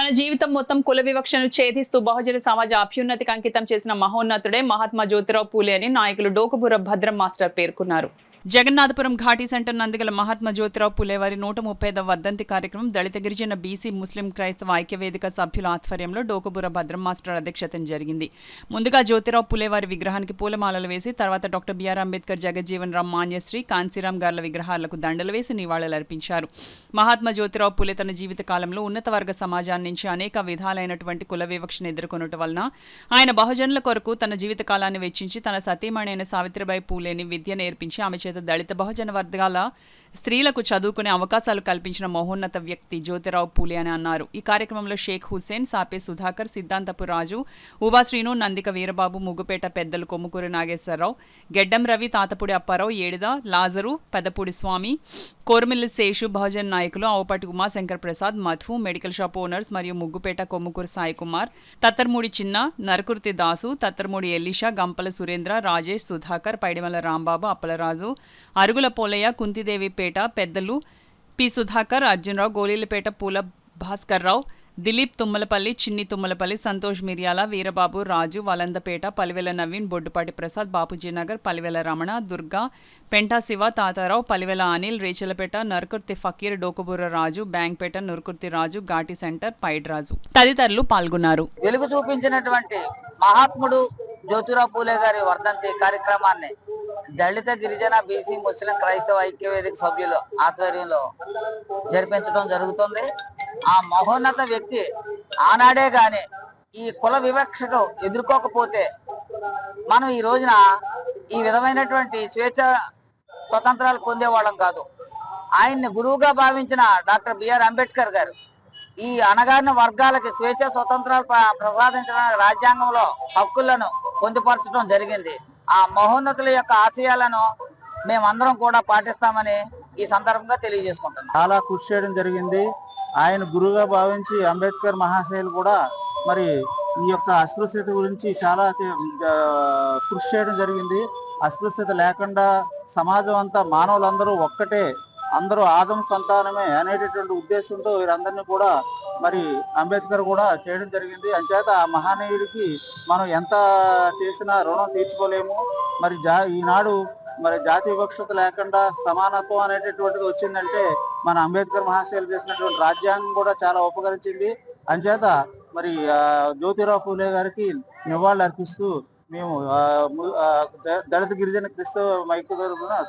తన జీవితం మొత్తం కుల వివక్షను ఛేదిస్తూ బహుజన సమాజ అభ్యున్నతికి అంకితం చేసిన మహోన్నతుడే మహాత్మా జ్యోతిరావు పూలే అని నాయకులు డోకుబూర భద్రం మాస్టర్ పేర్కొన్నారు. జగన్నాథపురం ఘాటీ సెంటర్ నందిగల మహాత్మా జ్యోతిరావు పూలే వారి 130వ వర్ధంతి కార్యక్రమం దళిత గిరిజన బీసీ ముస్లిం క్రైస్తవ ఐక్యవేదిక సభ్యుల ఆధ్వర్యంలో డోకుబూర భద్రం మాస్టర్ అధ్యక్షతన జరిగింది. ముందుగా జ్యోతిరావు పూలే వారి విగ్రహానికి పూలమాలలు వేసి తర్వాత డాక్టర్ బిఆర్ అంబేద్కర్, జగజ్జీవన్ రామ్ మాన్యశ్రీ, కాన్సీరాం గార్ల విగ్రహాలకు దండలు వేసి నివాళులర్పించారు. మహాత్మా జ్యోతిరావు పూలే తన జీవిత కాలంలో ఉన్నత వర్గ సమాజాన్ని నుంచి అనేక విధాలైనటువంటి కుల వివక్షను ఎదుర్కొనటం వలన ఆయన బహుజనుల కొరకు తన జీవిత కాలాన్ని వెచ్చించి తన సతీమణైన సావిత్రిబాయి పూలేని విద్య నేర్పించి ఆమె చేత దళిత బహుజన వర్గాల స్త్రీలకు చదువుకునే అవకాశాలు కల్పించిన మహోన్నత వ్యక్తి జ్యోతిరావు పూలే అని అన్నారు. ఈ కార్యక్రమంలో షేక్ హుస్సేన్, సాపే సుధాకర్, సిద్ధాంతపు రాజు, ఊబా శ్రీను, నందిక వీరబాబు, ముగ్గుపేట పెద్దలు కొమ్ముకూరి నాగేశ్వరరావు, గెడ్డం రవి, తాతపూడి అప్పారావు, ఏడిద లాజరు, పెదపూడి స్వామి, కోరమిల్లి శేషు, బహుజన్ నాయకులు Avupati Umashankar Prasad, Madhu, medical shop owners మరియు ముగ్గుపేట కొమ్ముకూరి సాయి కుమార్, తత్తర్మూడి చిన్న, నరకుర్తి దాసు, తత్తర్మూడి ఎలీషా, గంపల సురేంద్ర, రాజేష్, సుధాకర్, పైడిమల రాంబాబు, అప్పలరాజు, అరుగుల పోలయ్య, కుంతిదేవి పేట పెద్దలు పి సుధాకర్, అర్జునరావు, గోలీలపేట పూల భాస్కర్రావు, దిలీప్ తుమ్మలపల్లి, చిన్ని తుమ్మలపల్లి, సంతోష్ మిర్యాల, వీరబాబు, రాజు, వలందపేట, పలివెల నవీన్, బొడ్డుపాటి ప్రసాద్, బాపూజీనగర్, పలివెల రమణ, దుర్గా, పెంటా శివ, తాతారావు, పలివెల అనిల్, రేచలపేట, నరుకుర్తి ఫకీర్, డోకుబూర రాజు, బ్యాంక్పేట, నురుకుర్తి రాజు, ఘాటి సెంటర్, పైడ్రాజు తదితరులు పాల్గొన్నారు. వెలుగు చూపించినటువంటి మహాత్ముడు జ్యోతిరావు పూలే గారి వర్ధంతి కార్యక్రమాన్ని దళిత గిరిజన బీసీ ముస్లిం క్రైస్తవ ఐక్యవేదిక సభ్యుల ఆధ్వర్యంలో జరిపించడం జరుగుతుంది. ఆ మహోన్నత వ్యక్తి ఆనాడే గాని ఈ కుల వివక్షకు ఎదుర్కోకపోతే మనం ఈ రోజున ఈ విధమైనటువంటి స్వేచ్ఛ స్వతంత్రాలు పొందేవాళ్ళం కాదు. ఆయన్ని గురువుగా భావించిన డాక్టర్ బిఆర్ అంబేద్కర్ గారు ఈ అణగారిన వర్గాలకి స్వేచ్ఛ స్వతంత్రాలు ప్రసాదించడానికి రాజ్యాంగంలో హక్కులను పొందుపరచడం జరిగింది. ఆ మహోన్నతుల యొక్క ఆశయాలను మేమందరం కూడా పాటిస్తామని ఈ సందర్భంగా తెలియజేసుకుంటున్నాం. చాలా కృషి చేయడం జరిగింది. ఆయన గురువుగా భావించి అంబేద్కర్ మహాశయులు కూడా మరి ఈ యొక్క అస్పృశ్యత గురించి చాలా కృషి చేయడం జరిగింది. అస్పృశ్యత లేకుండా సమాజం అంతా మానవులందరూ ఒక్కటే, అందరూ ఆదం సంతానమే అనేటటువంటి ఉద్దేశంతో వీరందరినీ కూడా మరి అంబేద్కర్ కూడా చేయడం జరిగింది. అంచేత ఆ మహానీయుడికి మనం ఎంత చేసినా రుణం తీర్చుకోలేము. మరి ఈనాడు మరి జాతి వివక్షత లేకుండా సమానత్వం అనేటటువంటిది వచ్చిందంటే మన అంబేద్కర్ మహాశయులు చేసినటువంటి రాజ్యాంగం కూడా చాలా ఉపకరించింది. అంచేత మరి జ్యోతిరావు పూలే గారికి నివాళులు అర్పిస్తూ మేము దళిత గిరిజన క్రైస్తవ ఐక్య తరపున